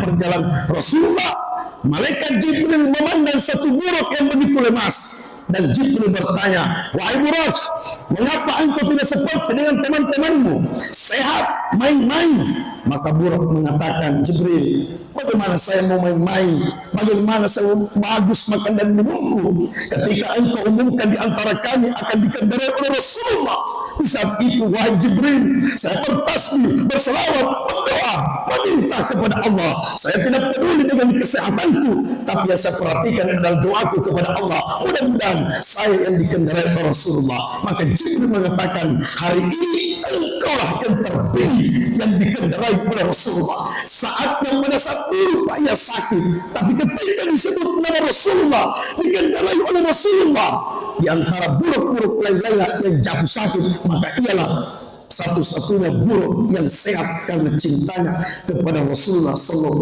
perjalanan Rasulullah, malaikat Jibril memandang satu buruk yang begitu lemas. Dan Jibril bertanya, wahai buruk, mengapa engkau tidak seperti dengan teman-temanmu, sehat, main-main? Maka buruk mengatakan, Jibril, bagaimana saya mau main-main? Bagaimana saya bagus makan dan minumku ketika engkau umumkan di antara kami akan dikendarai oleh Rasulullah? Di saat itu, wahai Jibril, saya bertasbih, berselawat, berdoa, meminta kepada Allah. Saya tidak peduli dengan kesehatanku, tapi yang saya perhatikan adalah doaku kepada Allah. Mudah-mudahan saya yang dikendarai oleh Rasulullah. Maka Jibril mengatakan, hari ini engkaulah yang terpilih yang dikendarai oleh Rasulullah. Saat yang pada saat itu ia sakit, tapi ketika disebut nama Rasulullah, dikendarai oleh Rasulullah, di antara buruk-buruk lain-lain yang jatuh sakit, maka ialah satu-satunya buruk yang sehat karena cintanya kepada Rasulullah sallallahu